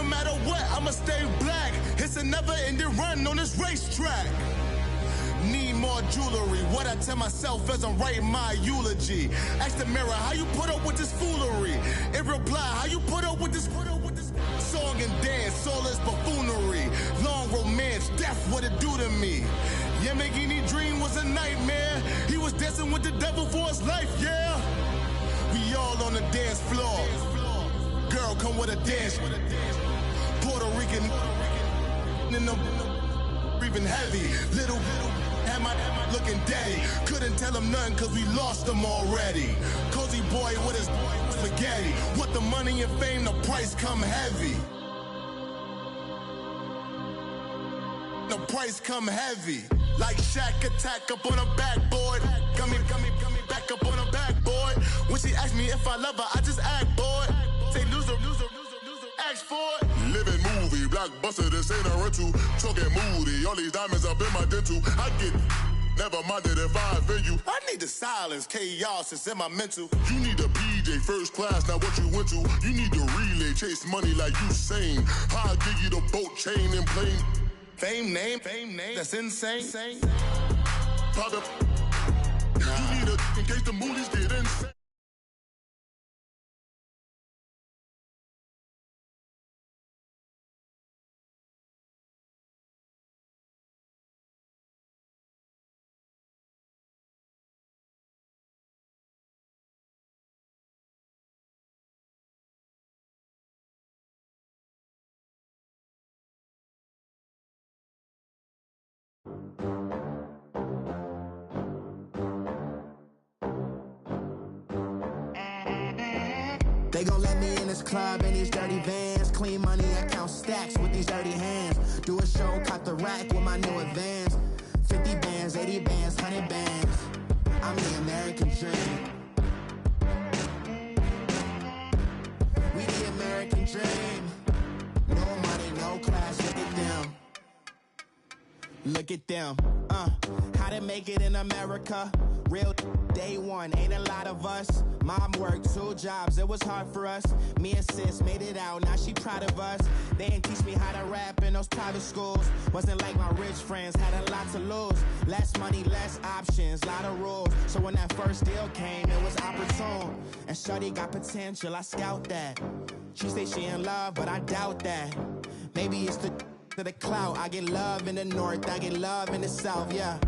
No matter what, I'ma stay black. It's a never-ending run on this racetrack. Need more jewelry. What I tell myself as I'm writing my eulogy. Ask the mirror, how you put up with this foolery? In reply, how you put up with this song and dance, all this buffoonery. Long romance, death, what it do to me? Yamagini dream was a nightmare. He was dancing with the devil for his life, yeah. We all on the dance floor. Girl, come with a dance. Puerto Rican in the breathing heavy. Little had my looking daddy. Couldn't tell him nothing cause we lost him already. Cozy boy with his spaghetti. With the money and fame, the price come heavy. The price come heavy. Like Shaq attack up on a backboard. Gummy, back up on a backboard. When she asked me if I love her, I just act bored. Say loser, ask for it. Living movie, blockbuster, this ain't a rental. Talking moody, all these diamonds up in my dental. I get never minded if I offend you. I need the silence, chaos is in my mental. You need a PJ, first class, not what you went to. You need the relay, chase money like you sane. I'll give you the boat, chain, and plane. Fame name, that's insane. Pop up. You need a in case the movies get insane. They gon' let me in this club in these dirty vans. Clean money, I count stacks with these dirty hands. Do a show, caught the rack with my new advance. 50 bands, 80 bands, 100 bands. I'm the American dream. We the American dream. No money, no class, look at them. Look at them, how to make it in America. Real day one, ain't a lot of us. Mom worked 2 jobs, it was hard for us. Me and sis made it out, now she proud of us. They didn't teach me how to rap in those private schools. Wasn't like my rich friends, had a lot to lose. Less money, less options, lot of rules. So when that first deal came, it was opportune. And shorty got potential, I scout that. She say she in love, but I doubt that. Maybe it's to the clout. I get love in the north, I get love in the south, yeah.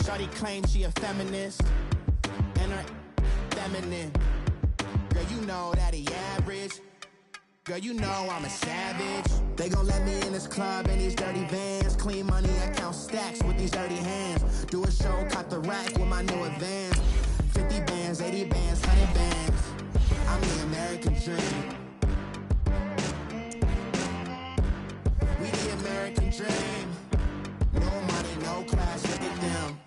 Shorty claims she a feminist, and her feminine. Girl, you know that he average. Girl, you know I'm a savage. They gon' let me in this club in these dirty vans. Clean money, I count stacks with these dirty hands. Do a show, caught the rack with my new advance. 50 bands, 80 bands, 100 bands. I'm the American dream. We the American dream. No money, no class, look at them.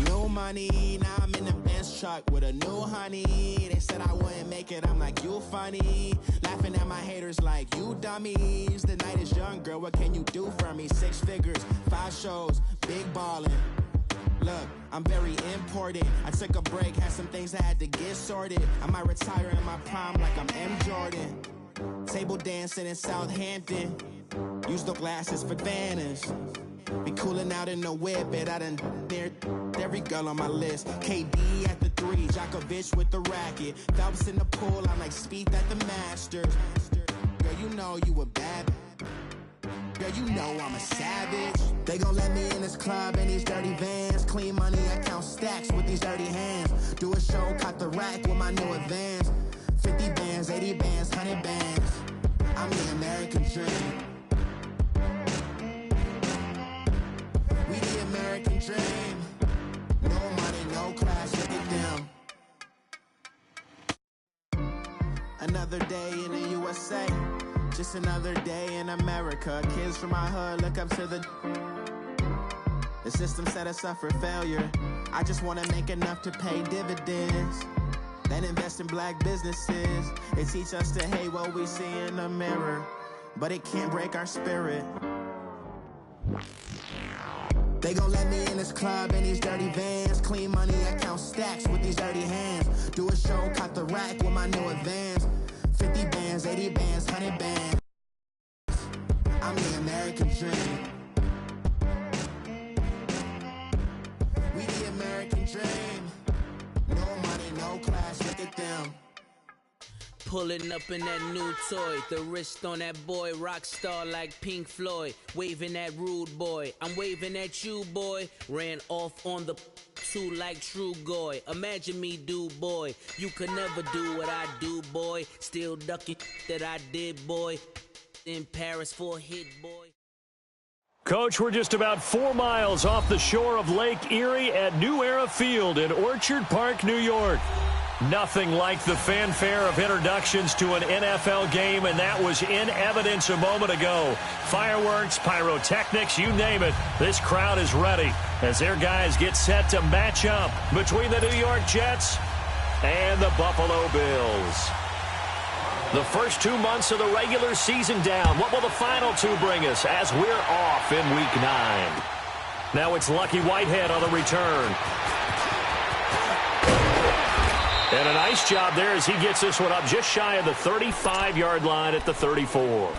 No money, now I'm in the Benz truck with a new honey. They said I wouldn't make it, I'm like, you funny. Laughing at my haters like, you dummies. The night is young, girl, what can you do for me? 6 figures, 5 shows, big ballin'. Look, I'm very important. I took a break, had some things I had to get sorted. I might retire in my prime like I'm M. Jordan. Table dancing in Southampton. Use the glasses for Vannas. Be cooling out in the whip, but I done near every girl on my list. KD at the 3, Djokovic with the racket. Phelps in the pool, I'm like Spieth at the Masters. Girl, you know you a bad. Girl, you know I'm a savage. They gon' let me in this club in these dirty vans. Clean money, I count stacks with these dirty hands. Do a show, caught the rack with my new advance. 50 bands, 80 bands, 100 bands. I'm the American dream. We the American dream. No money, no class, look at them. Another day in the USA. Just another day in America. Kids from my hood look up to the system set us up for failure. I just wanna make enough to pay dividends. Then invest in black businesses. They teach us to hate what we see in the mirror, but it can't break our spirit. They gon' let me in this club in these dirty vans. Clean money, I count stacks with these dirty hands. Do a show, caught the rack with my new advance. 50 bands, 80 bands, 100 bands. I'm the American dream. We the American dream. No money, no class, look at them. Pulling up in that new toy, the wrist on that boy, rock star like Pink Floyd, waving at rude boy, I'm waving at you boy, ran off on the two like True Goy, imagine me do boy, you could never do what I do boy, still ducking that I did boy, in Paris for a hit boy. Coach, we're just about 4 miles off the shore of Lake Erie at New Era Field in Orchard Park, New York. Nothing like the fanfare of introductions to an NFL game, and that was in evidence a moment ago. Fireworks, pyrotechnics, you name it. This crowd is ready as their guys get set to match up between the New York Jets and the Buffalo Bills. The first 2 months of the regular season down. What will the final 2 bring us as we're off in Week 9? Now it's Lucky Whitehead on the return. And a nice job there as he gets this one up just shy of the 35-yard line at the 34.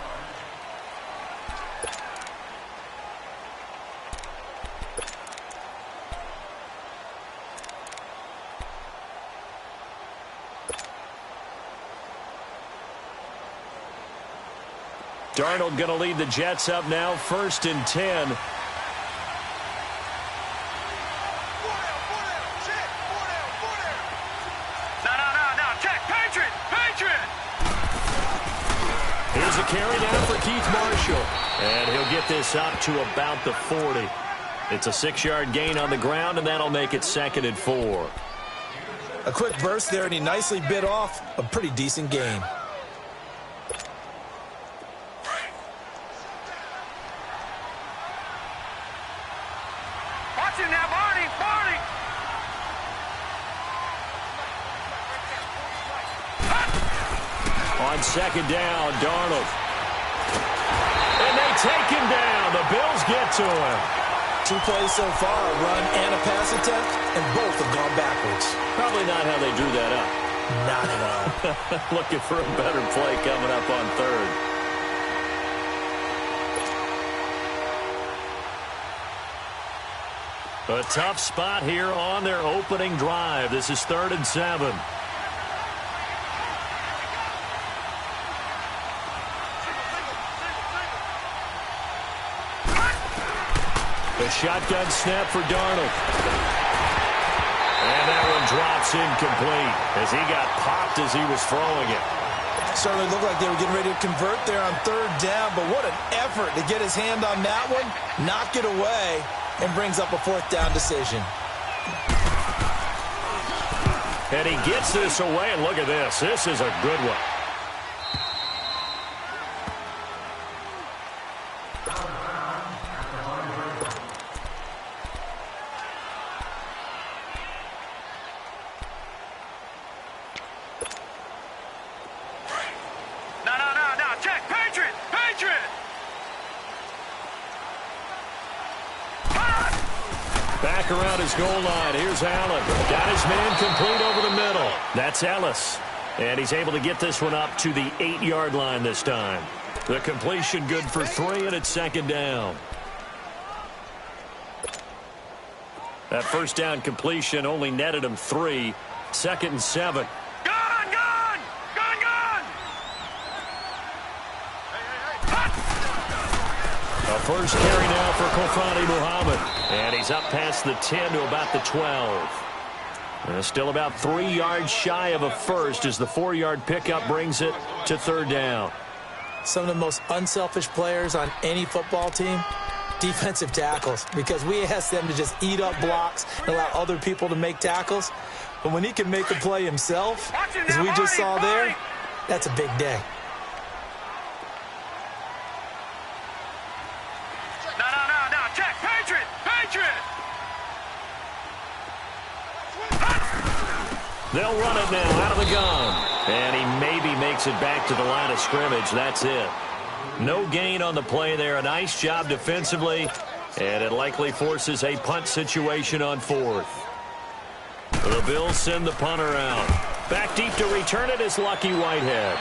Darnold going to lead the Jets up now, 1st and 10. Here's a carry down for Keith Marshall. And he'll get this up to about the 40. It's a 6-yard gain on the ground, and that'll make it 2nd and 4. A quick burst there, and he nicely bit off a pretty decent gain. Watch him now, Barney! Barney! On 2nd down, Darnold. And they take him down. The Bills get to him. 2 plays so far, a run and a pass attempt, and both have gone backwards. Probably not how they drew that up. Not at all. Looking for a better play coming up on 3rd. A tough spot here on their opening drive. This is 3rd and 7. A shotgun snap for Darnold. And that one drops incomplete as he got popped as he was throwing it. Certainly looked like they were getting ready to convert there on 3rd down, but what an effort to get his hand on that one, knock it away, and brings up a 4th down decision. And he gets this away, and look at this. This is a good one. Back around his goal line. Here's Allen. Got his man complete over the middle. That's Ellis. And he's able to get this one up to the 8-yard line this time. The completion good for 3, and it's 2nd down. That 1st down completion only netted him 3. 2nd and 7. A first carry now for Kofani Muhammad. And he's up past the 10 to about the 12. And still about 3 yards shy of a first as the 4-yard pickup brings it to 3rd down. Some of the most unselfish players on any football team, defensive tackles, because we ask them to just eat up blocks and allow other people to make tackles. But when he can make a play himself, as we just saw there, that's a big day. They'll run it now out of the gun. And he maybe makes it back to the line of scrimmage. That's it. No gain on the play there. A nice job defensively. And it likely forces a punt situation on 4th. The Bills send the punter out. Back deep to return it is Lucky Whitehead.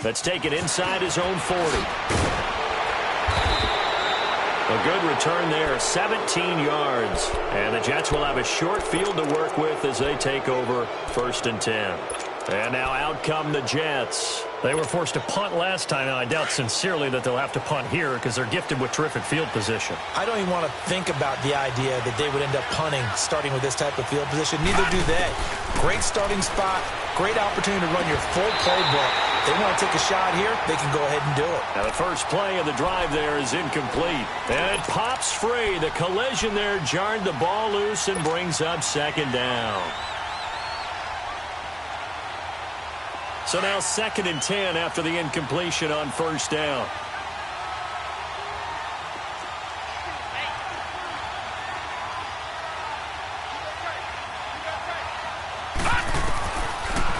Let's take it inside his own 40. A good return there, 17 yards. And the Jets will have a short field to work with as they take over 1st and 10. And now out come the Jets. They were forced to punt last time, and I doubt sincerely that they'll have to punt here because they're gifted with terrific field position. I don't even want to think about the idea that they would end up punting starting with this type of field position. Neither do they. Great starting spot, great opportunity to run your full playbook. They want to take a shot here, they can go ahead and do it. Now the first play of the drive there is incomplete. And it pops free. The collision there jarred the ball loose and brings up 2nd down. So now 2nd and 10 after the incompletion on 1st down.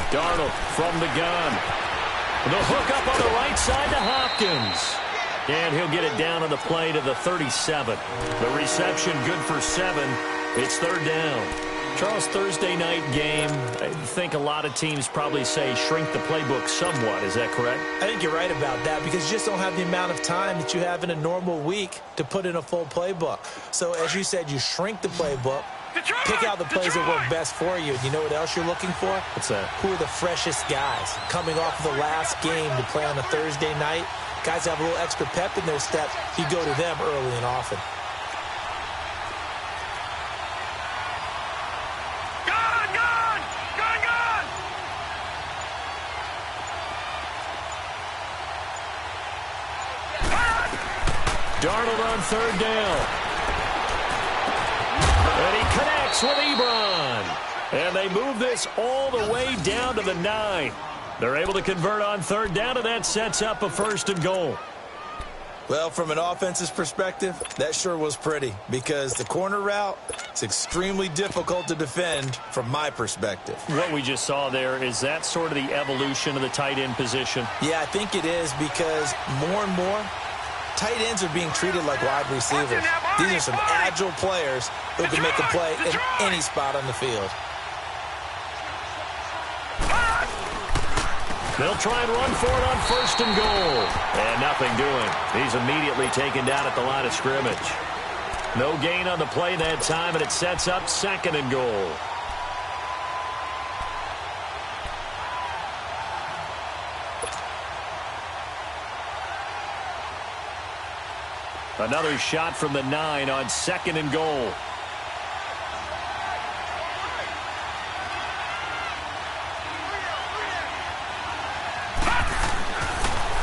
Darnold from the gun. The hook up on the right side to Hopkins. And he'll get it down on the play to the 37. The reception good for 7. It's 3rd down. Charles, Thursday night game, I think a lot of teams probably say shrink the playbook somewhat. Is that correct? I think you're right about that because you just don't have the amount of time that you have in a normal week to put in a full playbook. So, as you said, you shrink the playbook, pick out the plays that work best for you. You know what else you're looking for? What's that? Who are the freshest guys coming off of the last game to play on a Thursday night? Guys have a little extra pep in their step. You go to them early and often. Darnold on 3rd down. And he connects with Ebron. And they move this all the way down to the 9. They're able to convert on 3rd down, and that sets up a 1st and goal. Well, from an offense's perspective, that sure was pretty because the corner route is extremely difficult to defend from my perspective. What we just saw there, is that sort of the evolution of the tight end position? Yeah, I think it is because more and more, tight ends are being treated like wide receivers. These are some agile players who can make a play in any spot on the field. They'll try and run for it on 1st and goal. And nothing doing. He's immediately taken down at the line of scrimmage. No gain on the play that time, and it sets up 2nd and goal. Another shot from the 9 on 2nd and goal.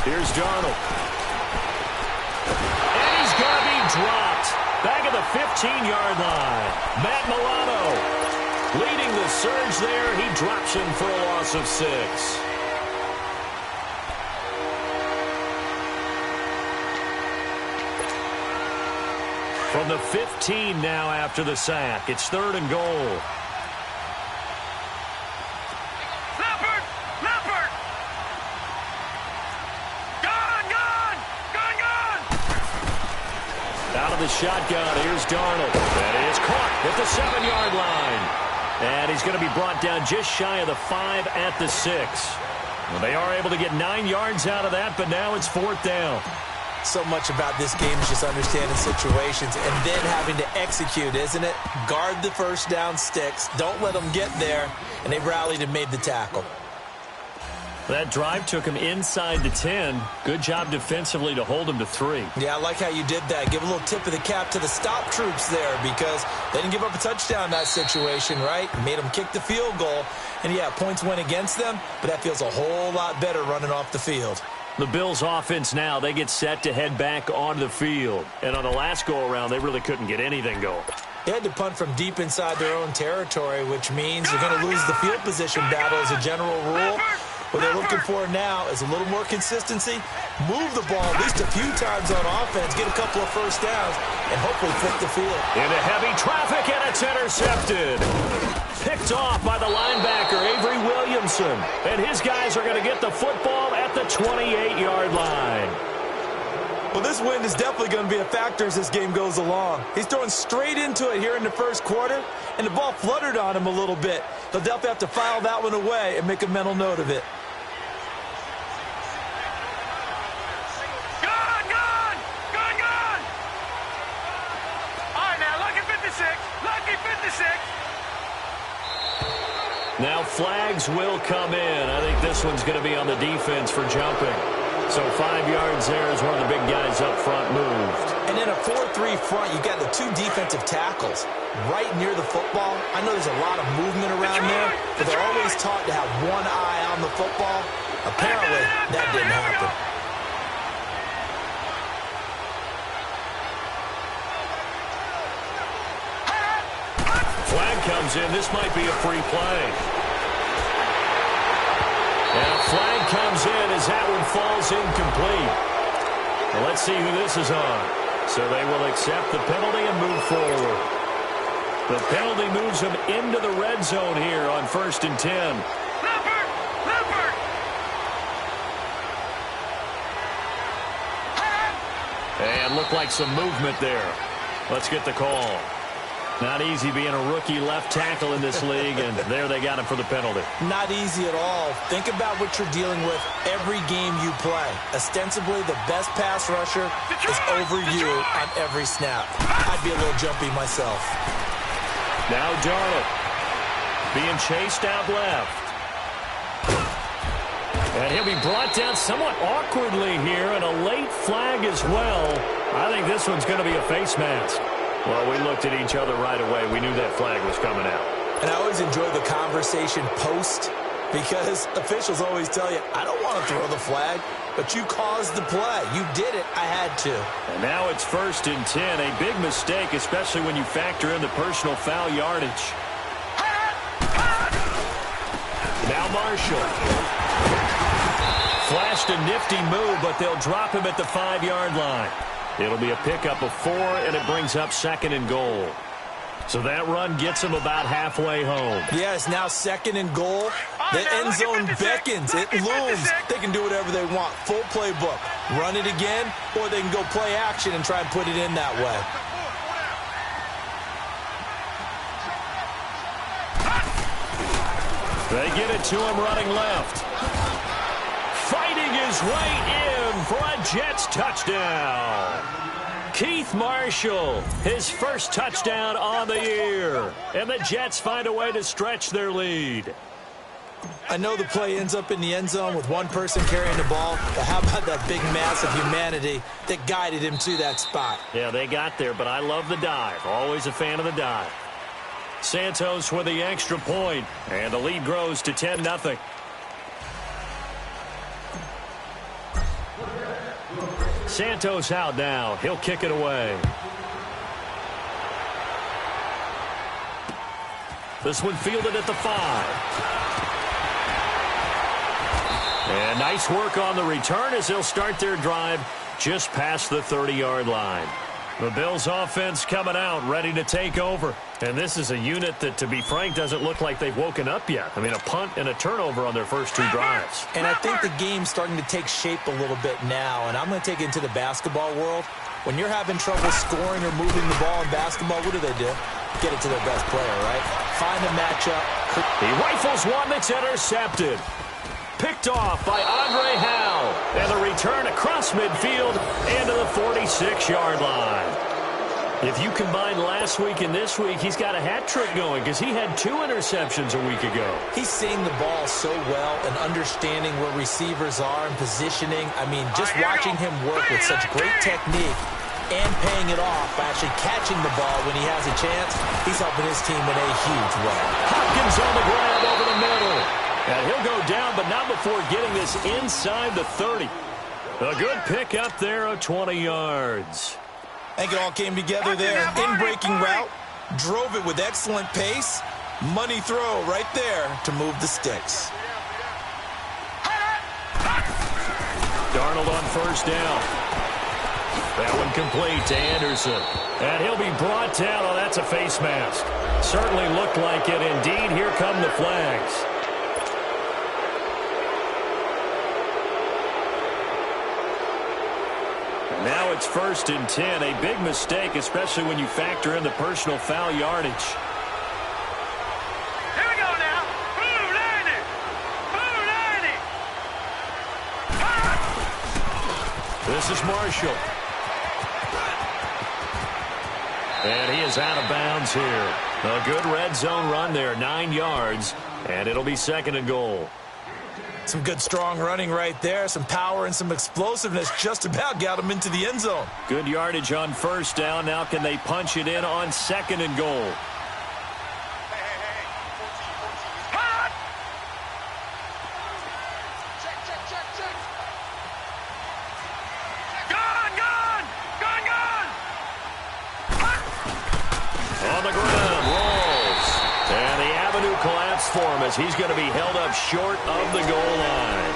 Here's Darnold. And he's going to be dropped. Back at the 15-yard line. Matt Milano leading the surge there. He drops him for a loss of 6. From the 15 now after the sack. It's 3rd and goal. Out of the shotgun, here's Darnold. That is caught at the 7-yard line. And he's going to be brought down just shy of the 5 at the 6. Well, they are able to get 9 yards out of that, but now it's 4th down. So much about this game is just understanding situations and then having to execute, isn't it? Guard the 1st down sticks. Don't let them get there. And they rallied and made the tackle. That drive took him inside the 10. Good job defensively to hold him to 3. Yeah, I like how you did that. Give a little tip of the cap to the stop troops there because they didn't give up a touchdown in that situation, right? Made them kick the field goal. And, yeah, points went against them, but that feels a whole lot better running off the field. The Bills' offense now, they get set to head back onto the field. And on the last go-around, they really couldn't get anything going. They had to punt from deep inside their own territory, which means they're going to lose the field position battle as a general rule. What they're looking for now is a little more consistency, move the ball at least a few times on offense, get a couple of 1st downs, and hopefully flip the field. Into heavy traffic, and it's intercepted. Picked off by the linebacker, Avery Williamson. And his guys are going to get the football at the 28-yard line. Well, this wind is definitely going to be a factor as this game goes along. He's throwing straight into it here in the 1st quarter, and the ball fluttered on him a little bit. They'll definitely have to file that one away and make a mental note of it. Now flags will come in. I think this one's going to be on the defense for jumping. So 5 yards there as one of the big guys up front moved. And in a 4-3 front, you got the 2 defensive tackles right near the football. I know there's a lot of movement around there, but they're always taught to have one eye on the football. Apparently, that didn't happen. Flag comes in. This might be a free play. And a flag comes in as that one falls incomplete. Well, let's see who this is on. So they will accept the penalty and move forward. The penalty moves them into the red zone here on 1st and 10. And looked like some movement there. Let's get the call. Not easy being a rookie left tackle in this league, and there they got him for the penalty. Not easy at all. Think about what you're dealing with every game you play. Ostensibly, the best pass rusher is over you on every snap. I'd be a little jumpy myself. Now Darnold being chased out left. And he'll be brought down somewhat awkwardly here, and a late flag as well. I think this one's going to be a face mask. Well, we looked at each other right away. We knew that flag was coming out. And I always enjoy the conversation post because officials always tell you, I don't want to throw the flag, but you caused the play. You did it. I had to. And now it's 1st and 10. A big mistake, especially when you factor in the personal foul yardage. Now Marshall. Flashed a nifty move, but they'll drop him at the 5-yard line. It'll be a pickup of 4, and it brings up 2nd and goal. So that run gets him about halfway home. Yes, now 2nd and goal. The end zone beckons. It looms. They can do whatever they want. Full playbook. Run it again, or they can go play action and try and put it in that way. They get it to him running left. Fighting his way in for a Jets touchdown. Keith Marshall, his first touchdown on the year. And the Jets find a way to stretch their lead. I know the play ends up in the end zone with one person carrying the ball, but how about that big mass of humanity that guided him to that spot? Yeah, they got there, but I love the dive. Always a fan of the dive. Santos with the extra point, and the lead grows to 10-0. Santos out now. He'll kick it away. This one fielded at the 5. And nice work on the return as they'll start their drive just past the 30-yard line. The Bills offense coming out, ready to take over. And this is a unit that, to be frank, doesn't look like they've woken up yet. I mean, a punt and a turnover on their first 2 drives. And I think the game's starting to take shape a little bit now. And I'm going to take it into the basketball world. When you're having trouble scoring or moving the ball in basketball, what do? Get it to their best player, right? Find a matchup. He rifles one that's intercepted. Picked off by Andre Howell. And the return across midfield into the 46-yard line. If you combine last week and this week, he's got a hat trick going because he had 2 interceptions a week ago. He's seeing the ball so well and understanding where receivers are and positioning. I mean, just watching him work with such great technique and paying it off by actually catching the ball when he has a chance, he's helping his team in a huge way. Hopkins on the grab over the middle. And he'll go down, but not before getting this inside the 30. A good pick up there of 20 yards. I think it all came together there. In-breaking route, drove it with excellent pace. Money throw right there to move the sticks. Darnold on first down. That one complete to Anderson. And he'll be brought down. Oh, that's a face mask. Certainly looked like it. Indeed, here come the flags. Now it's 1st and 10. A big mistake, especially when you factor in the personal foul yardage. Here we go now. Boom, 90. Boom, 90. This is Marshall. And he is out of bounds here. A good red zone run there, 9 yards, and it'll be 2nd and goal. Some good strong running right there, some power and some explosiveness just about got him into the end zone. Good yardage on 1st down. Now can they punch it in on 2nd and goal? On the ground, rolls. And the avenue collapsed for him as he's going to be held up short of the goal line.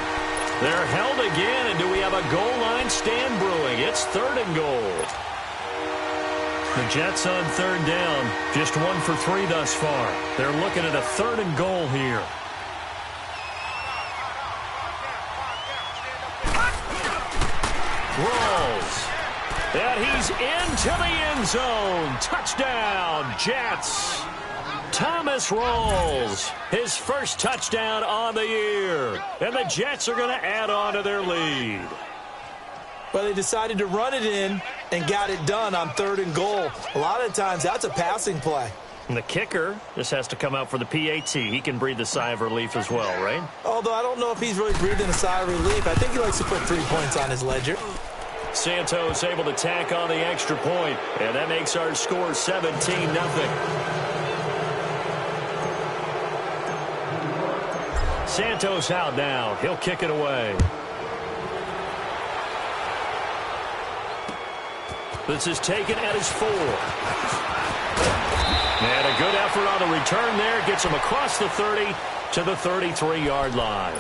They're held again, and do we have a goal line stand brewing? It's 3rd and goal. The Jets on 3rd down, just 1 for 3 thus far. They're looking at a 3rd and goal here. Rolls. And he's into the end zone. Touchdown, Jets. Thomas Rawls, his first touchdown on the year. And the Jets are going to add on to their lead. Well, they decided to run it in and got it done on 3rd and goal. A lot of times, that's a passing play. And the kicker just has to come out for the PAT. He can breathe a sigh of relief as well, right? Although I don't know if he's really breathing a sigh of relief. I think he likes to put 3 points on his ledger. Santos able to tack on the extra point, and that makes our score 17-0. Santos out now. He'll kick it away. This is taken at his 4. And a good effort on the return there. Gets him across the 30 to the 33-yard line.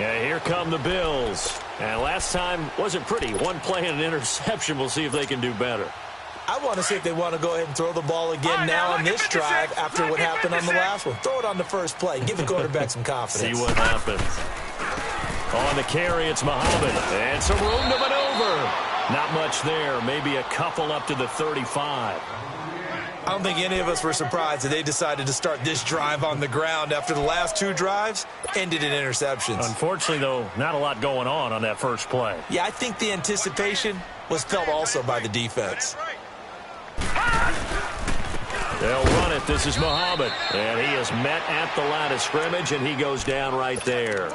And here come the Bills. And last time wasn't pretty. One play and an interception. We'll see if they can do better. I want to see if they want to go ahead and throw the ball again now on this drive after what happened on the last one. Throw it on the first play. Give the quarterback some confidence. See what happens. On the carry, it's Muhammad. And some room to maneuver. Not much there. Maybe a couple up to the 35. I don't think any of us were surprised that they decided to start this drive on the ground after the last 2 drives ended in interceptions. Unfortunately, though, not a lot going on that first play. Yeah, I think the anticipation was felt also by the defense. They'll run it. This is Muhammad. And he is met at the line of scrimmage, and he goes down right there.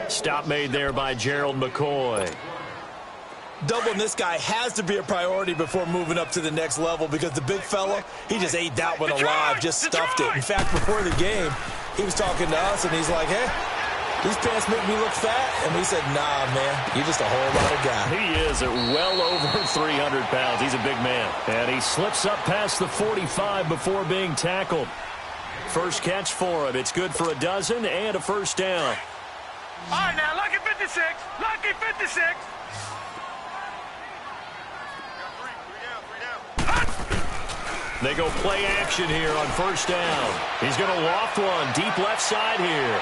Stop made there by Gerald McCoy. Doubling this guy has to be a priority before moving up to the next level because the big fella, he just ate that one alive, just stuffed it. In fact, before the game, he was talking to us, and he's like, hey, these pants make me look fat. And we said, nah, man, you're just a whole lot of guy. He is at well over 300 pounds. He's a big man. And he slips up past the 45 before being tackled. First catch for him. It's good for a dozen and a first down. All right, now, lucky 56. Lucky 56. They go play action here on first down. He's going to loft one deep left side here.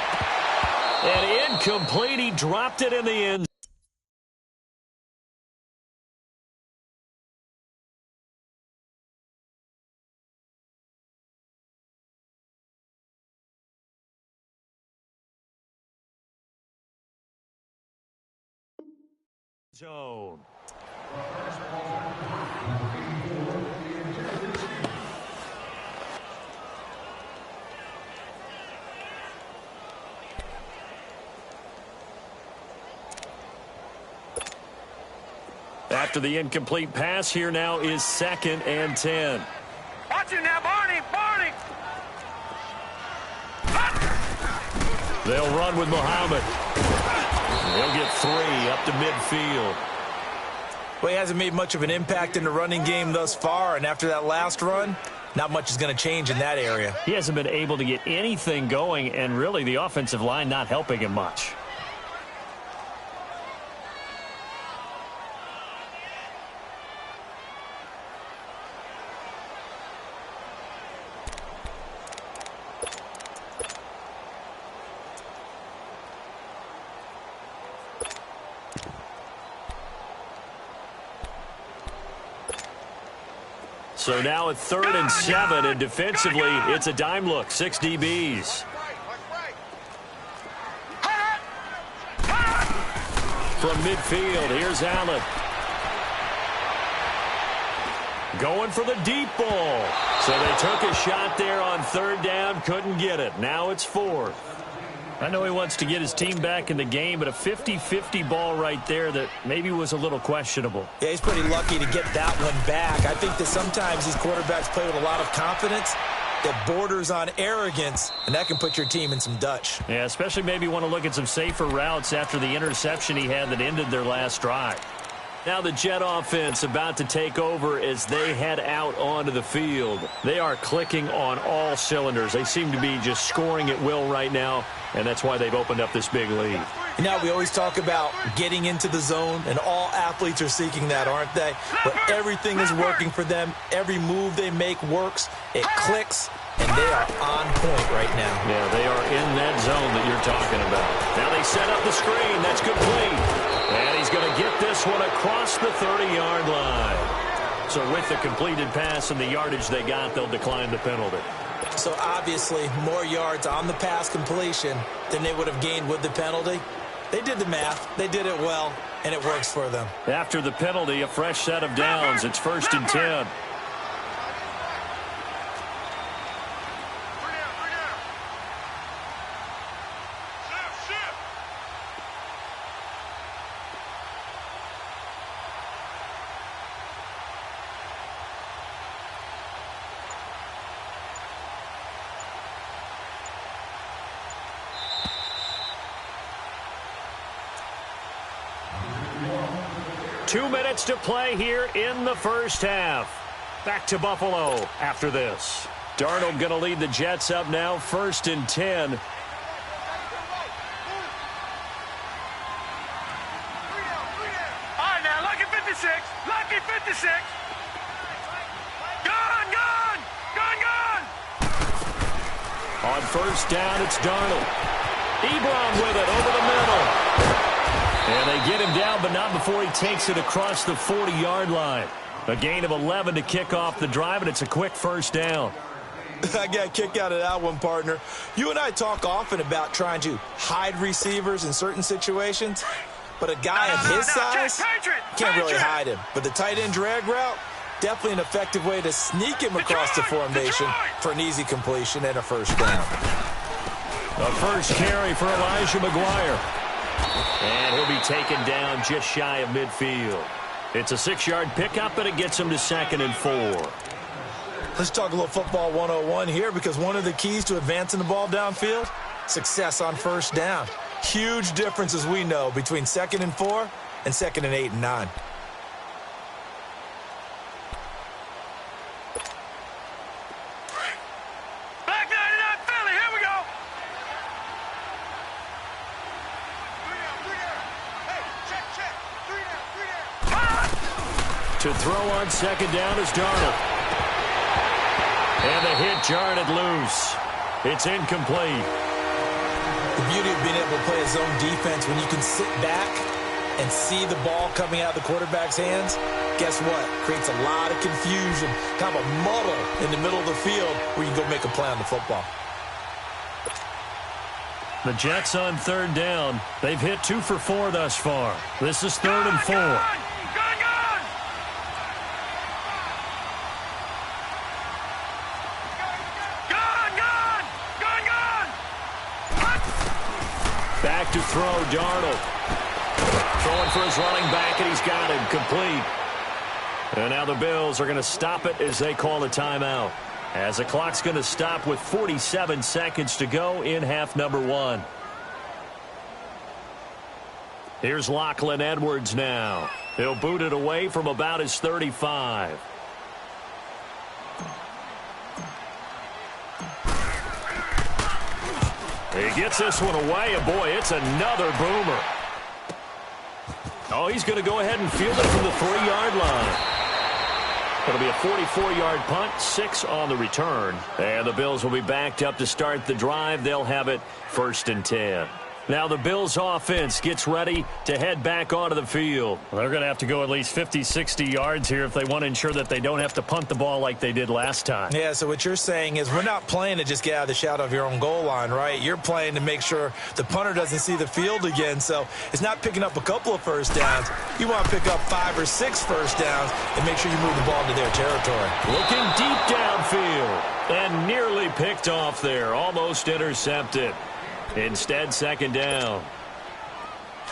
And incomplete. He dropped it in the end. Zone. After the incomplete pass, here now is 2nd and 10. Watch it now, Barney. Barney. They'll run with Muhammad. They'll get 3 up to midfield. Well, he hasn't made much of an impact in the running game thus far, and after that last run, not much is going to change in that area. He hasn't been able to get anything going, and really the offensive line not helping him much. So now at 3rd and 7, and defensively, it's a dime look. 6 DBs. From midfield, here's Allen. Going for the deep ball. So they took a shot there on third down, couldn't get it. Now it's fourth. I know he wants to get his team back in the game, but a 50-50 ball right there that maybe was a little questionable. Yeah, he's pretty lucky to get that one back. I think that sometimes these quarterbacks play with a lot of confidence that borders on arrogance, and that can put your team in some Dutch. Yeah, especially maybe want to look at some safer routes after the interception he had that ended their last drive. Now the Jet offense about to take over as they head out onto the field. They are clicking on all cylinders. They seem to be just scoring at will right now, and that's why they've opened up this big lead. You know, we always talk about getting into the zone, and all athletes are seeking that, aren't they? But everything is working for them. Every move they make works. It clicks, and they are on point right now. Yeah, they are in that zone that you're talking about. Now they set up the screen. That's complete. And he's going to get this one across the 30-yard line. So with the completed pass and the yardage they got, they'll decline the penalty. So obviously more yards on the pass completion than they would have gained with the penalty. They did the math. They did it well, and it works for them. After the penalty, a fresh set of downs. It's 1st and 10. Two minutes to play here in the first half. Back to Buffalo after this. Darnold going to lead the Jets up now, 1st and 10. All right, now, lucky 56. Lucky 56. Gone, gone. Gone, gone. On 1st down, it's Darnold. Ebron with it over the middle. And they get him down, but not before he takes it across the 40-yard line. A gain of 11 to kick off the drive, and it's a quick 1st down. I got a kick out of that one, partner. You and I talk often about trying to hide receivers in certain situations, but a guy of his size can't really hide him. But the tight end drag route, definitely an effective way to sneak him across the formation for an easy completion and a 1st down. The first carry for Elijah McGuire. And he'll be taken down just shy of midfield. It's a 6-yard pickup, and it gets him to 2nd and 4. Let's talk a little football 101 here, because one of the keys to advancing the ball downfield, success on 1st down. Huge difference, as we know, between 2nd and 4 and 2nd and 8 and 9. Back 99 Philly. Here we go. To throw on 2nd down is Darnold. And the hit jarred it loose. It's incomplete. The beauty of being able to play a zone defense when you can sit back and see the ball coming out of the quarterback's hands, guess what? Creates a lot of confusion, kind of a muddle in the middle of the field where you can go make a play on the football. The Jets on 3rd down. They've hit 2 for 4 thus far. This is 3rd and 4. Back to throw, Darnold. Throwing for his running back, and he's got him complete. And now the Bills are going to stop it as they call a timeout. As the clock's going to stop with 47 seconds to go in half number 1. Here's Lachlan Edwards now. He'll boot it away from about his 35. He gets this one away, and boy, it's another boomer. Oh, he's going to go ahead and field it from the 3-yard line. It'll be a 44-yard punt, 6 on the return. And the Bills will be backed up to start the drive. They'll have it 1st and 10. Now the Bills offense gets ready to head back onto the field. Well, they're going to have to go at least 50, 60 yards here if they want to ensure that they don't have to punt the ball like they did last time. Yeah, so what you're saying is we're not playing to just get out of the shadow of your own goal line, right? You're playing to make sure the punter doesn't see the field again. So it's not picking up a couple of first downs. You want to pick up 5 or 6 first downs and make sure you move the ball into their territory. Looking deep downfield and nearly picked off there. Almost intercepted. Instead, second down.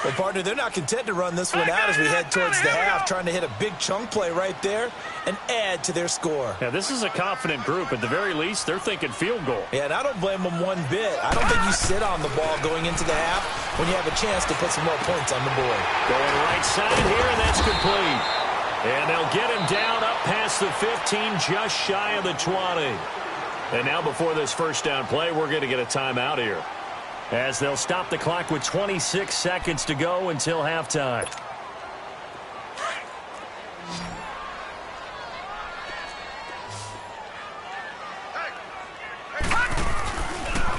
Well, partner, they're not content to run this one out as we head towards the half, trying to hit a big chunk play right there and add to their score. Yeah, this is a confident group. At the very least, they're thinking field goal. Yeah, and I don't blame them one bit. I don't think you sit on the ball going into the half when you have a chance to put some more points on the board. Going right side here, and that's complete. And they'll get him down up past the 15, just shy of the 20. And now before this first down play, we're going to get a timeout here, as they'll stop the clock with 26 seconds to go until halftime.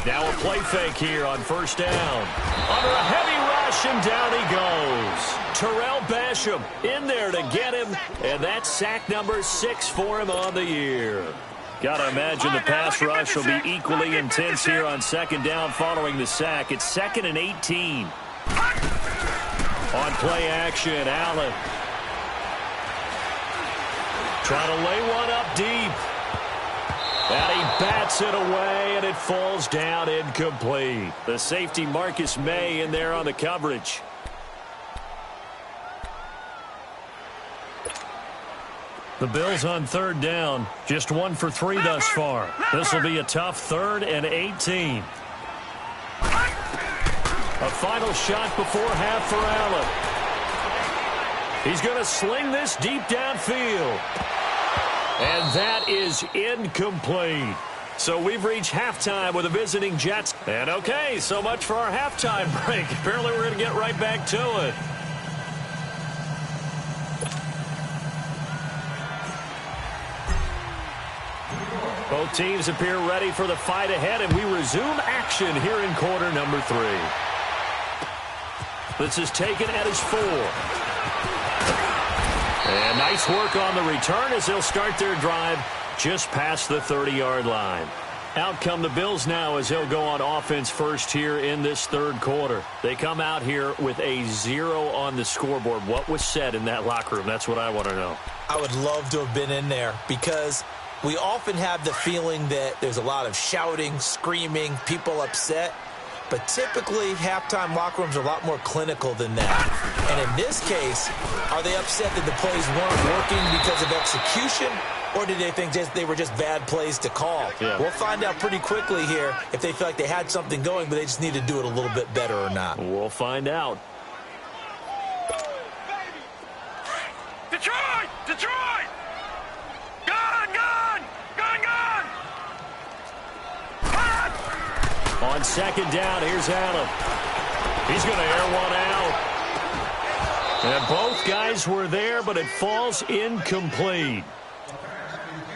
Now a play fake here on first down. Under a heavy rush, and down he goes. Terrell Basham in there to get him, and that's sack number 6 for him on the year. Got to imagine the pass rush will be equally intense here on second down following the sack. It's 2nd and 18. On play action, Allen. Trying to lay one up deep. And he bats it away, and it falls down incomplete. The safety, Marcus May, in there on the coverage. The Bills on third down, just 1 for 3 thus far. This will be a tough 3rd and 18. A final shot before half for Allen. He's going to sling this deep downfield. And that is incomplete. So we've reached halftime with the visiting Jets. And okay, so much for our halftime break. Apparently we're going to get right back to it. Both teams appear ready for the fight ahead, and we resume action here in quarter number 3. This is taken at his 4. And nice work on the return as they'll start their drive just past the 30-yard line. Out come the Bills now as they'll go on offense first here in this third quarter. They come out here with a 0 on the scoreboard. What was said in that locker room? That's what I want to know. I would love to have been in there because we often have the feeling that there's a lot of shouting, screaming, people upset. But typically, halftime locker rooms are a lot more clinical than that. And in this case, are they upset that the plays weren't working because of execution? Or did they think they were just bad plays to call? Yeah. We'll find out pretty quickly here if they feel like they had something going, but they just need to do it a little bit better or not. We'll find out. Detroit! Detroit! Gone! Gone! Gone! Gone! On second down, here's Allen. He's going to air one out. And both guys were there, but it falls incomplete.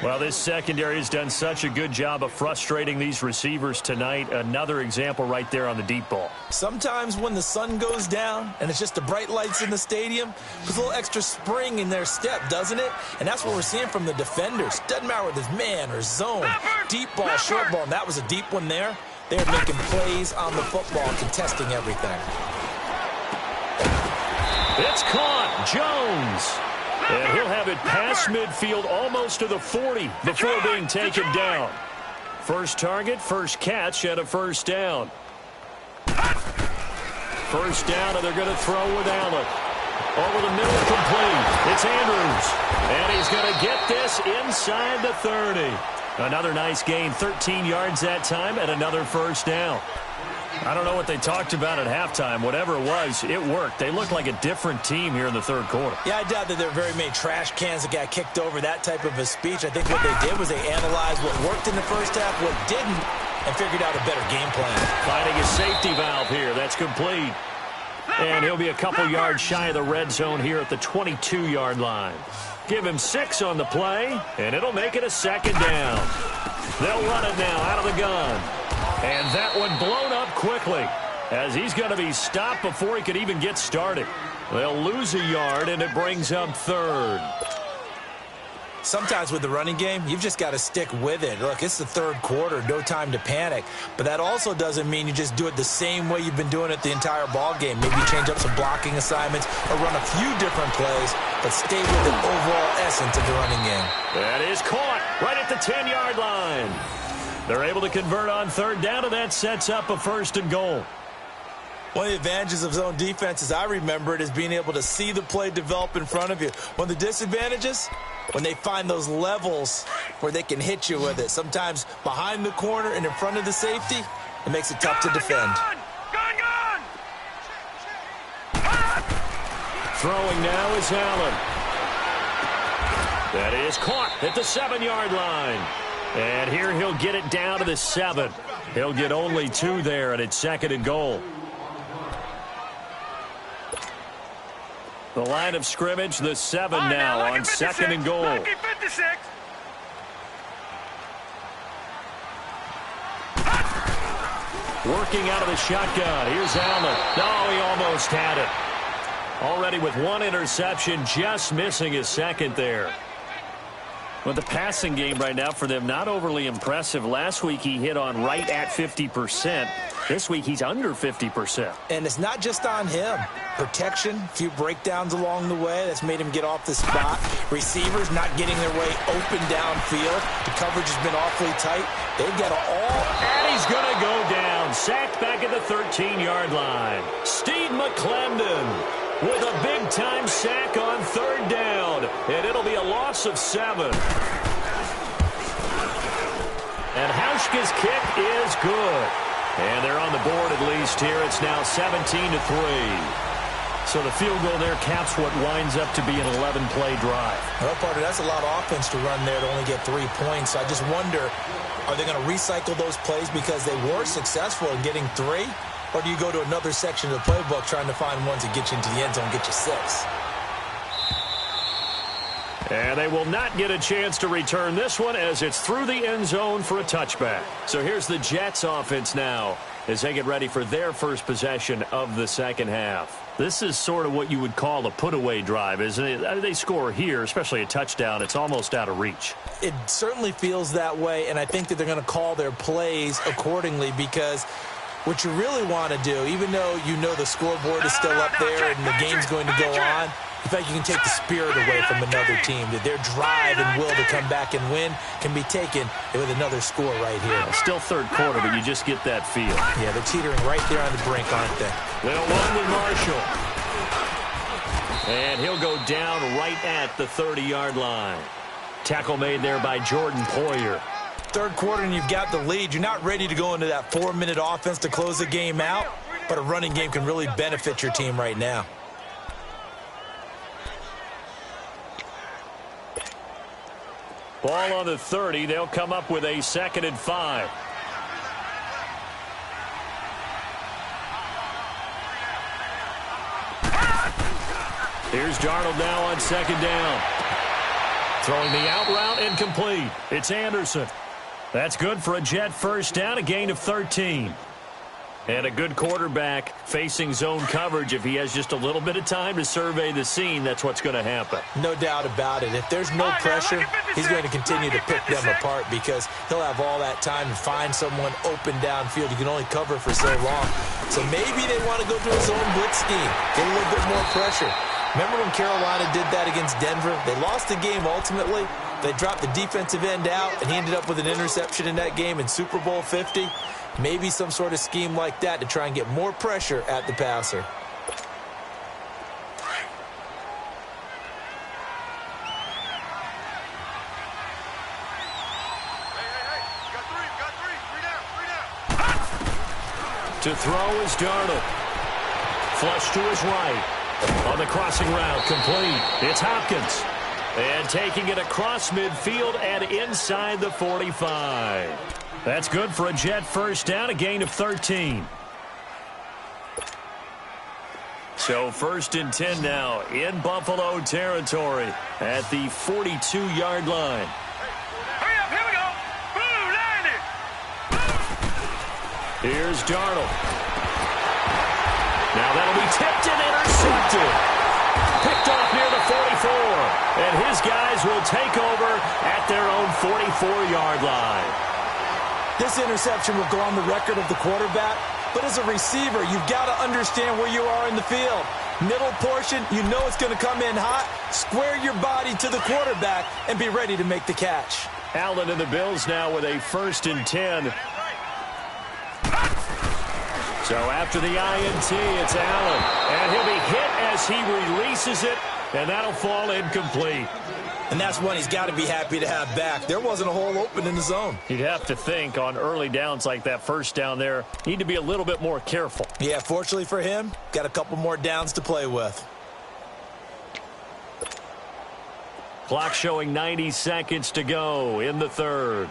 Well, this secondary has done such a good job of frustrating these receivers tonight. Another example right there on the deep ball. Sometimes when the sun goes down and it's just the bright lights in the stadium, there's a little extra spring in their step, doesn't it? And that's what we're seeing from the defenders. Doesn't matter whether it's man or zone, deep ball, short ball, and that was a deep one there. They're making plays on the football, contesting everything. It's caught. Jones. And he'll have it past midfield almost to the 40 before being taken down. First target, first catch, and a first down. First down, and they're going to throw with Allen. Over the middle, complete. It's Andrews. And he's going to get this inside the 30. Another nice gain, 13 yards that time, and another first down. I don't know what they talked about at halftime. Whatever it was, it worked. They look like a different team here in the third quarter. Yeah, I doubt that there are very many trash cans that got kicked over, that type of a speech. I think what they did was they analyzed what worked in the first half, what didn't, and figured out a better game plan. Finding a safety valve here. That's complete. And he'll be a couple yards shy of the red zone here at the 22-yard line. Give him 6 on the play, and it'll make it a second down. They'll run it now out of the gun. And that one blown up quickly. as he's going to be stopped before he could even get started. They'll lose a yard, and it brings up third. Sometimes with the running game, you've just got to stick with it. Look, it's the third quarter, no time to panic. But that also doesn't mean you just do it the same way you've been doing it the entire ball game. Maybe change up some blocking assignments or run a few different plays, but stay with the overall essence of the running game. That is caught right at the 10-yard line. They're able to convert on third down, and that sets up a 1st and goal. One of the advantages of zone defense, as I remember it, is being able to see the play develop in front of you. One of the disadvantages, when they find those levels where they can hit you with it. Sometimes behind the corner and in front of the safety, it makes it tough to defend. Gone! Throwing now is Allen. That is caught at the 7-yard line. And here he'll get it down to the 7. He'll get only 2 there, and it's 2nd and goal. The line of scrimmage, the 7 now on 2nd and goal. Lucky 56. Working out of the shotgun. Here's Allen. No, he almost had it. Already with 1 interception, just missing his 2nd there. Well, the passing game right now for them, not overly impressive. Last week he hit on right at 50%. This week he's under 50%. And it's not just on him. Protection, a few breakdowns along the way. That's made him get off the spot. Receivers not getting their way open downfield. The coverage has been awfully tight. They've got all... And he's going to go down. Sacked back at the 13-yard line. Steve McClendon with a big-time sack on 3rd down. And it'll be a loss of 7. And Hauschka's kick is good. And they're on the board at least here. It's now 17-3. So the field goal there caps what winds up to be an 11-play drive. Well, partner, that's a lot of offense to run there to only get 3 points. I just wonder, are they going to recycle those plays because they were successful in getting 3? Or do you go to another section of the playbook trying to find ones that get you into the end zone and get you 6? And they will not get a chance to return this one as it's through the end zone for a touchback. So here's the Jets offense now as they get ready for their first possession of the 2nd half. This is sort of what you would call a put-away drive, isn't it? They score here, especially a touchdown. It's almost out of reach. It certainly feels that way, and I think that they're going to call their plays accordingly because what you really want to do, even though you know the scoreboard is still up there and the game's going to go on, in fact, you can take the spirit away from another team, that their drive and will to come back and win can be taken with another score right here. Still 3rd quarter, but you just get that feel. Yeah, they're teetering right there on the brink, aren't they? They'll run with Marshall. And he'll go down right at the 30-yard line. Tackle made there by Jordan Poyer. 3rd quarter and you've got the lead. You're not ready to go into that 4-minute offense to close the game out, but a running game can really benefit your team right now. Ball on the 30. They'll come up with a 2nd and 5. Here's Darnold now on 2nd down. Throwing the out route incomplete. It's Anderson. That's good for a Jet 1st down, a gain of 13. And a good quarterback facing zone coverage. If he has just a little bit of time to survey the scene, that's what's going to happen. No doubt about it. If there's no pressure, he's going to continue to pick them apart because he'll have all that time to find someone open downfield. You can only cover for so long. So maybe they want to go to a zone blitz scheme, get a little bit more pressure. Remember when Carolina did that against Denver? They lost the game ultimately. They dropped the defensive end out, and he ended up with an interception in that game in Super Bowl 50. Maybe some sort of scheme like that to try and get more pressure at the passer. To throw is Darnold. Flush to his right. On the crossing route, complete. It's Hopkins. And taking it across midfield and inside the 45. That's good for a Jet 1st down, a gain of 13. So 1st and 10 now in Buffalo territory at the 42-yard line. Hurry up, here we go. Blue, line it. Here's Darnold. Now that'll be tipped and intercepted. Picked off near the 44. And his guys will take over at their own 44-yard line. This interception will go on the record of the quarterback, but as a receiver, you've got to understand where you are in the field. Middle portion, you know it's going to come in hot. Square your body to the quarterback and be ready to make the catch. Allen and the Bills now with a 1st and 10. So after the INT, it's Allen. And he'll be hit as he releases it, and that'll fall incomplete. And that's one he's got to be happy to have back. There wasn't a hole open in the zone. You'd have to think on early downs like that first down there, need to be a little bit more careful. Yeah, fortunately for him, got a couple more downs to play with. Clock showing 90 seconds to go in the 3rd.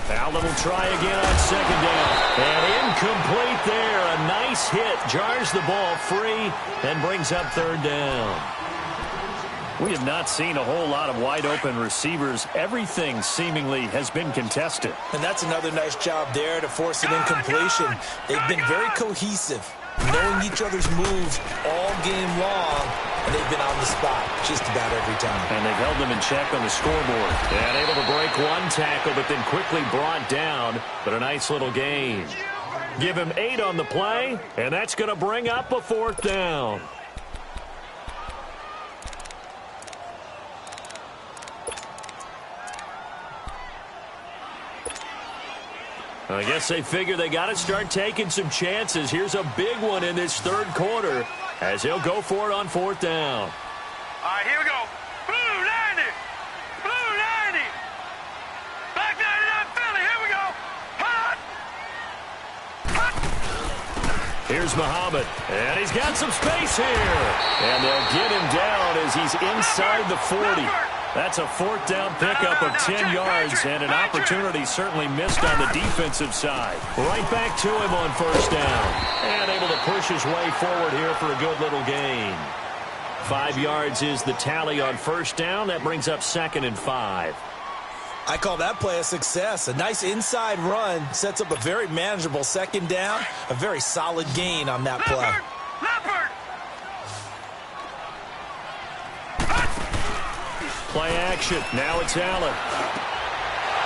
Allen will try again on 2nd down. And incomplete there. A nice hit. Jars the ball free and brings up 3rd down. We have not seen a whole lot of wide-open receivers. Everything seemingly has been contested. And that's another nice job there to force an incompletion. They've been very cohesive, knowing each other's moves all game long, and they've been on the spot just about every time. And they've held them in check on the scoreboard. And able to break one tackle, but then quickly brought down. But a nice little gain. Give him 8 on the play, and that's going to bring up a 4th down. I guess they figure they got to start taking some chances. Here's a big one in this 3rd quarter as he'll go for it on 4th down. All right, here we go. Blue 90. Blue 90. Black 99 Philly. Here we go. Hot. Hot. Here's Muhammad. And he's got some space here. And they'll get him down as he's inside the 40. That's a 4th down pickup of 10 yards and an opportunity certainly missed on the defensive side. Right back to him on 1st down. And able to push his way forward here for a good little gain. 5 yards is the tally on 1st down. That brings up 2nd and 5. I call that play a success. A nice inside run sets up a very manageable 2nd down. A very solid gain on that play. Leopard. Play action. Now it's Allen.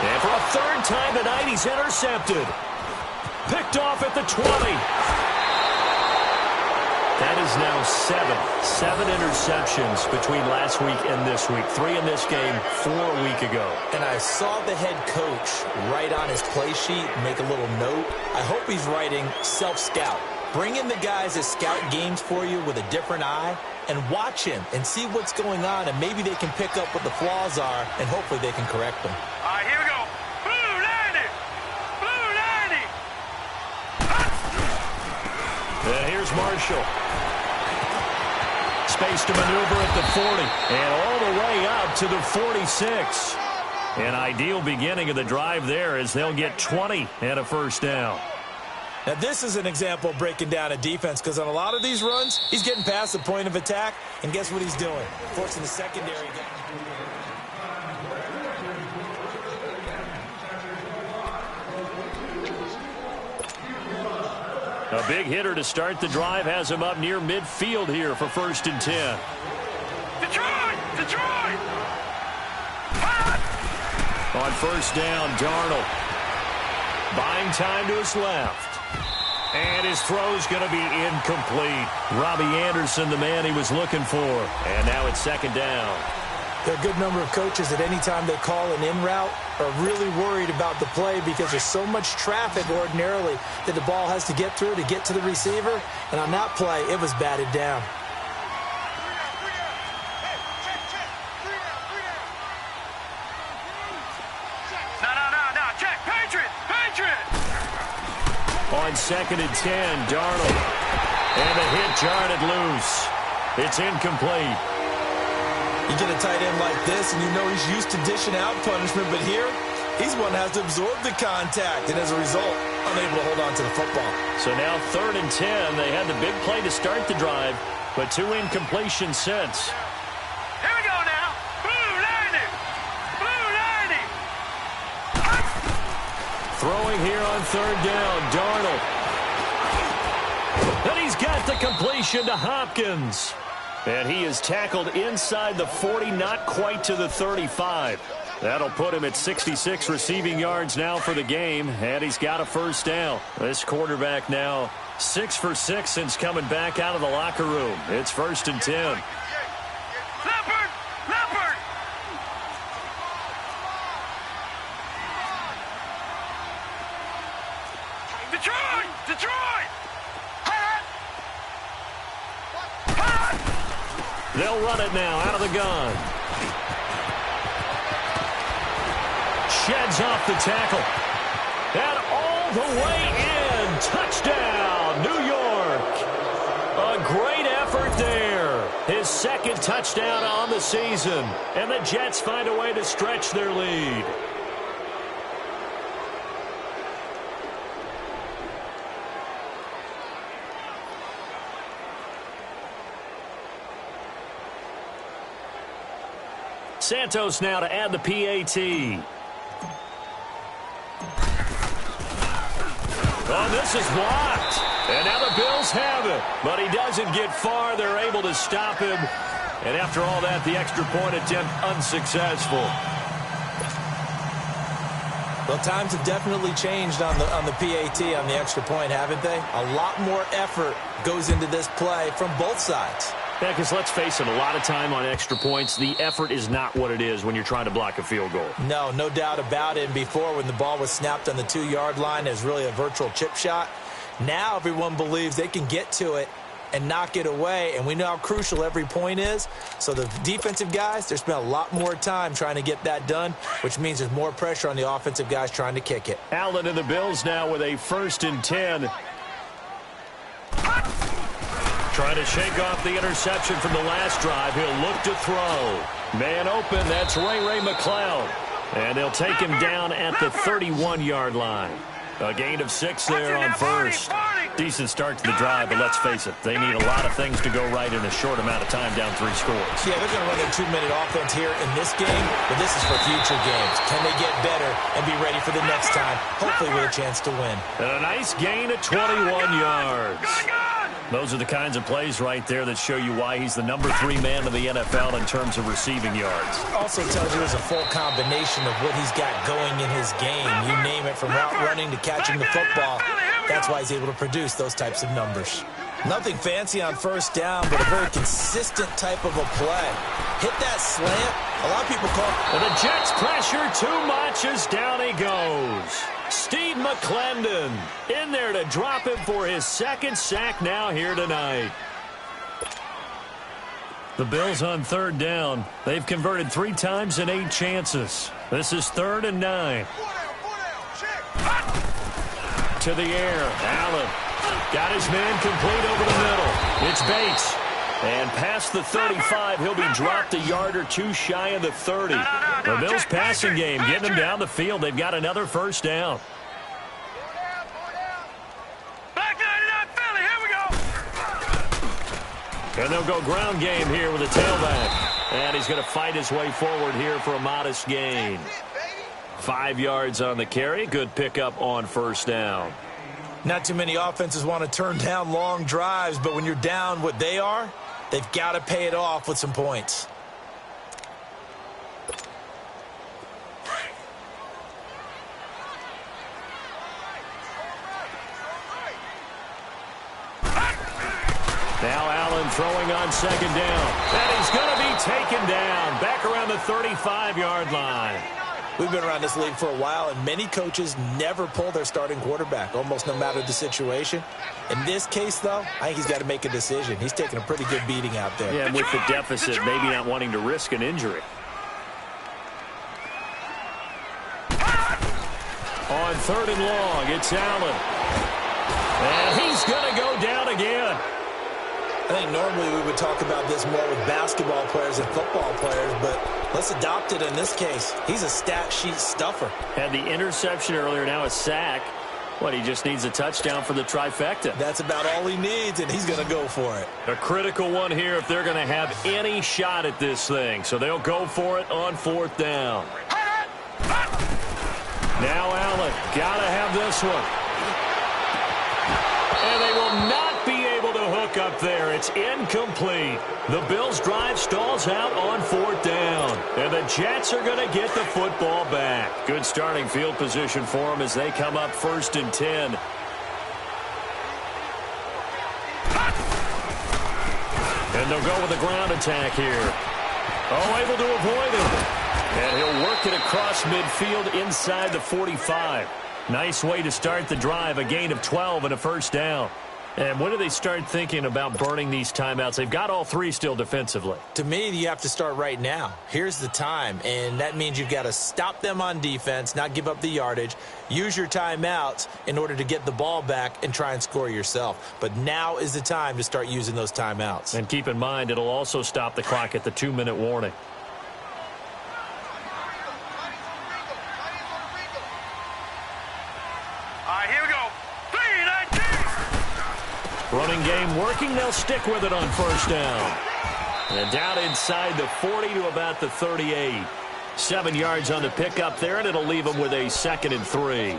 And for a 3rd time tonight, he's intercepted. Picked off at the 20. That is now 7 interceptions between last week and this week. 3 in this game, 4 a week ago. And I saw the head coach write on his play sheet, make a little note. I hope he's writing self-scout. Bring in the guys that scout games for you with a different eye and watch him and see what's going on, and maybe they can pick up what the flaws are, and hopefully they can correct them. All right, here we go. Blue 90. Blue 90. And here's Marshall. Space to maneuver at the 40 and all the way up to the 46. An ideal beginning of the drive there as they'll get 20 and a 1st down. Now, this is an example of breaking down a defense, because on a lot of these runs, he's getting past the point of attack, and guess what he's doing? Forcing the secondary. A big hitter to start the drive has him up near midfield here for 1st and 10. Detroit! Detroit! On 1st down, Darnold. Buying time to his left. And his throw's going to be incomplete. Robbie Anderson, the man he was looking for. And now it's 2nd down. There are a good number of coaches at any time they call an in route are really worried about the play, because there's so much traffic ordinarily that the ball has to get through to get to the receiver. And on that play, it was batted down. No. Check. Patriot. Patriot. On 2nd and 10, Darnold. And the hit jarred it loose. It's incomplete. You get a tight end like this, and you know he's used to dishing out punishment, but here, he's one that has to absorb the contact, and as a result, unable to hold on to the football. So now 3rd and 10. They had the big play to start the drive, but 2 incompletions since. Here we go now. Blue 90. Blue 90. Throwing here on third down, Darnold. And he's got the completion to Hopkins. And he is tackled inside the 40, not quite to the 35. That'll put him at 66 receiving yards now for the game, and he's got a first down. This quarterback now 6 for 6 since coming back out of the locker room. It's 1st and 10. Leopard! Leopard! Detroit! Detroit! They'll run it now out of the gun. Sheds off the tackle. And all the way in. Touchdown, New York. A great effort there. His 2nd touchdown on the season. And the Jets find a way to stretch their lead. Santos now to add the PAT. Oh, this is blocked. And now the Bills have it. But he doesn't get far. They're able to stop him. And after all that, the extra point attempt unsuccessful. Well, times have definitely changed on the PAT, on the extra point, haven't they? A lot more effort goes into this play from both sides. Yeah, because let's face it, a lot of time on extra points, the effort is not what it is when you're trying to block a field goal. No, no doubt about it. And before, when the ball was snapped on the 2-yard line, it was really a virtual chip shot. Now everyone believes they can get to it and knock it away, and we know how crucial every point is. So the defensive guys, they spent a lot more time trying to get that done, which means there's more pressure on the offensive guys trying to kick it. Allen and the Bills now with a 1st and 10. Trying to shake off the interception from the last drive. He'll look to throw. Man open, that's Ray McCloud. And they'll take him down at the 31-yard line. A gain of 6 there on first. Decent start to the drive, but let's face it, they need a lot of things to go right in a short amount of time, down 3 scores. Yeah, they're going to run their 2-minute offense here in this game, but this is for future games. Can they get better and be ready for the next time, hopefully with a chance to win? And a nice gain of 21 yards. Those are the kinds of plays right there that show you why he's the number 3 man in the NFL in terms of receiving yards. Also tells you there's a full combination of what he's got going in his game. You name it, from route running to catching the football. That's why he's able to produce those types of numbers. Nothing fancy on first down, but a very consistent type of a play. Hit that slant. A lot of people call it. And the Jets pressure too much as down he goes. Steve McClendon in there to drop him for his 2nd sack now here tonight. The Bills on 3rd down. They've converted 3 times in 8 chances. This is 3rd and 9. To the air. Allen got his man complete over the middle. It's Bates. And past the 35, he'll be dropped a yard or 2 shy of the 30. The Bills passing game, getting him down the field. They've got another first down. Back 99 Philly, here we go. And they'll go ground game here with a tailback. And he's going to fight his way forward here for a modest gain. 5 yards on the carry. Good pickup on first down. Not too many offenses want to turn down long drives, but when you're down what they are, they've got to pay it off with some points. Now Allen throwing on 2nd down. And he's going to be taken down back around the 35-yard line. We've been around this league for a while, and many coaches never pull their starting quarterback, almost no matter the situation. In this case, though, I think he's got to make a decision. He's taking a pretty good beating out there. Yeah, and with the deficit, maybe not wanting to risk an injury. On 3rd and long, it's Allen. And he's going to go down again. I think normally we would talk about this more with basketball players and football players, but let's adopt it in this case. He's a stat sheet stuffer. Had the interception earlier, now a sack. What, he just needs a touchdown for the trifecta. That's about all he needs, and he's going to go for it. A critical one here if they're going to have any shot at this thing. So they'll go for it on 4th down. Now Allen, gotta have this one. And they will not be able to hook up there. It's incomplete. The Bills' drive stalls out on 4th down. And the Jets are going to get the football back. Good starting field position for them as they come up 1st and 10. And they'll go with a ground attack here. Oh, able to avoid it. And he'll work it across midfield inside the 45. Nice way to start the drive, a gain of 12 and a 1st down. And when do they start thinking about burning these timeouts? They've got all 3 still defensively. To me, you have to start right now. Here's the time, and that means you've got to stop them on defense, not give up the yardage, use your timeouts in order to get the ball back and try and score yourself. But now is the time to start using those timeouts. And keep in mind, it'll also stop the clock at the 2-minute warning. Here we go. 3-19. Running game working. They'll stick with it on 1st down. And down inside the 40 to about the 38. 7 yards on the pickup there, and it'll leave them with a 2nd and 3.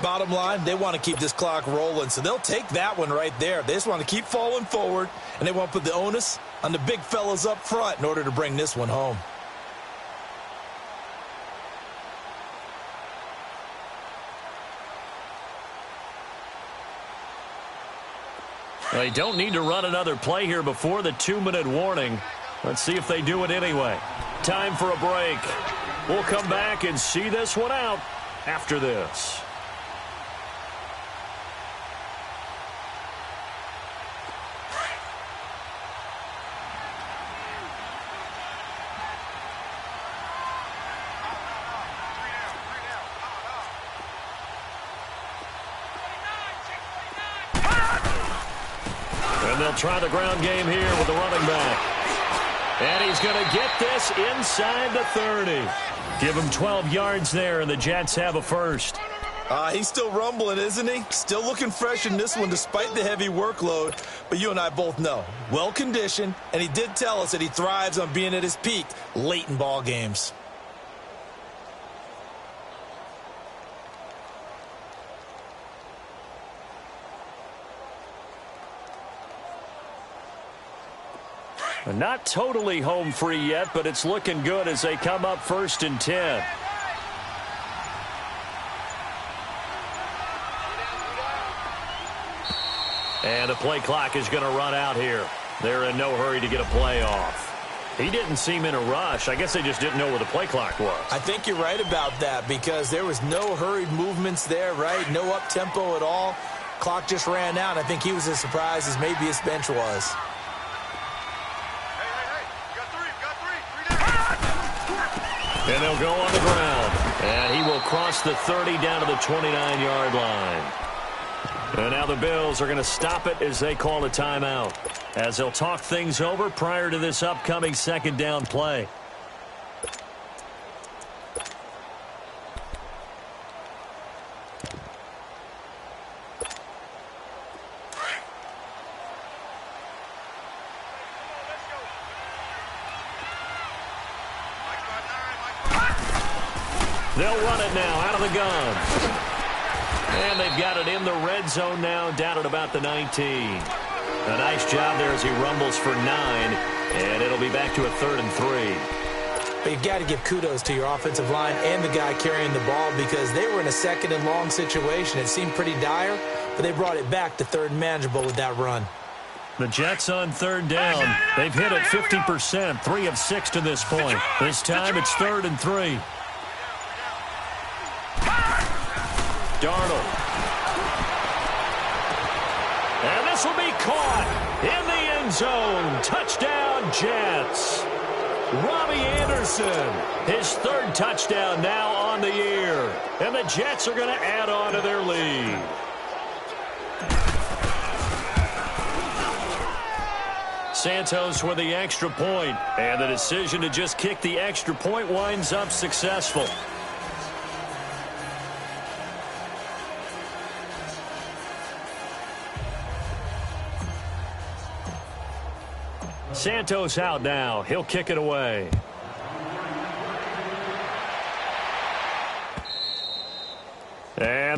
Bottom line, they want to keep this clock rolling, so they'll take that one right there. They just want to keep falling forward, and they want to put the onus on the big fellas up front in order to bring this one home. They don't need to run another play here before the 2-minute warning. Let's see if they do it anyway. Time for a break. We'll come back and see this one out after this. And they'll try the ground game here with the running back. And he's going to get this inside the 30. Give him 12 yards there, and the Jets have a 1st. He's still rumbling, isn't he? Still looking fresh in this one despite the heavy workload. But you and I both know, well-conditioned, and he did tell us that he thrives on being at his peak late in ball games. Not totally home free yet, but it's looking good as they come up 1st and 10. And the play clock is going to run out here. They're in no hurry to get a play off. He didn't seem in a rush. I guess they just didn't know where the play clock was. I think you're right about that because there was no hurried movements there, right? No up-tempo at all. Clock just ran out. I think he was as surprised as maybe his bench was. And they'll go on the ground. And he will cross the 30 down to the 29-yard line. And now the Bills are going to stop it as they call a timeout, as they'll talk things over prior to this upcoming 2nd down play. They'll run it now out of the gun. And they've got it in the red zone now, down at about the 19. A nice job there as he rumbles for 9, and it'll be back to a 3rd and 3. But you've got to give kudos to your offensive line and the guy carrying the ball because they were in a 2nd and long situation. It seemed pretty dire, but they brought it back to 3rd and manageable with that run. The Jets on 3rd down. They've hit it 50%, 3 of 6 to this point. This time it's 3rd and 3. Darnold. And this will be caught in the end zone. Touchdown, Jets. Robbie Anderson, his 3rd touchdown now on the year. And the Jets are going to add on to their lead. Santos with the extra point. And the decision to just kick the extra point winds up successful. Santos out now. He'll kick it away.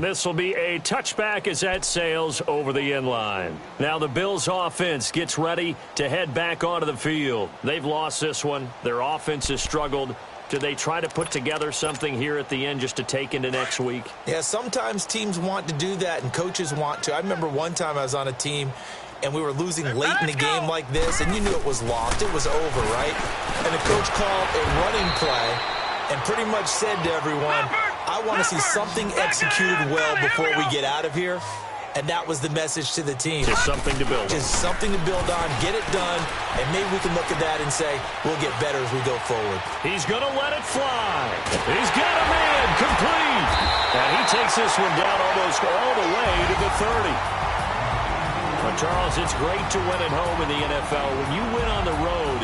And this will be a touchback as that sails over the end line. Now the Bills offense gets ready to head back onto the field. They've lost this one. Their offense has struggled. Do they try to put together something here at the end just to take into next week? Yeah, sometimes teams want to do that and coaches want to. I remember one time I was on a team and we were losing late in the game like this, and you knew it was lost. It was over, right? And the coach called a running play and pretty much said to everyone, I want to see something executed well before we get out of here. And that was the message to the team. Just something to build on. Just something to build on, get it done, and maybe we can look at that and say, we'll get better as we go forward. He's going to let it fly. He's got a man complete. And he takes this one down almost all the way to the 30. Well, Charles, it's great to win at home in the NFL. When you win on the road,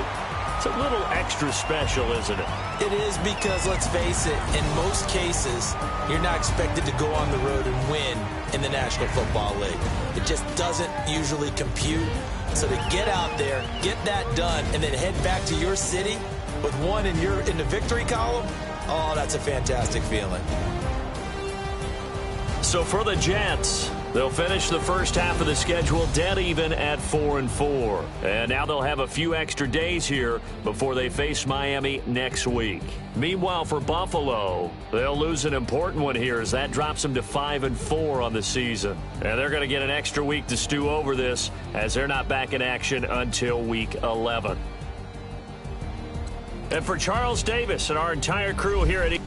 it's a little extra special, isn't it? It is because, let's face it, in most cases, you're not expected to go on the road and win in the National Football League. It just doesn't usually compute. So to get out there, get that done, and then head back to your city with one in the victory column, oh, that's a fantastic feeling. So for the Jets, they'll finish the first half of the schedule dead even at 4-4. And now they'll have a few extra days here before they face Miami next week. Meanwhile, for Buffalo, they'll lose an important one here as that drops them to 5-4 on the season. And they're going to get an extra week to stew over this as they're not back in action until week 11. And for Charles Davis and our entire crew here at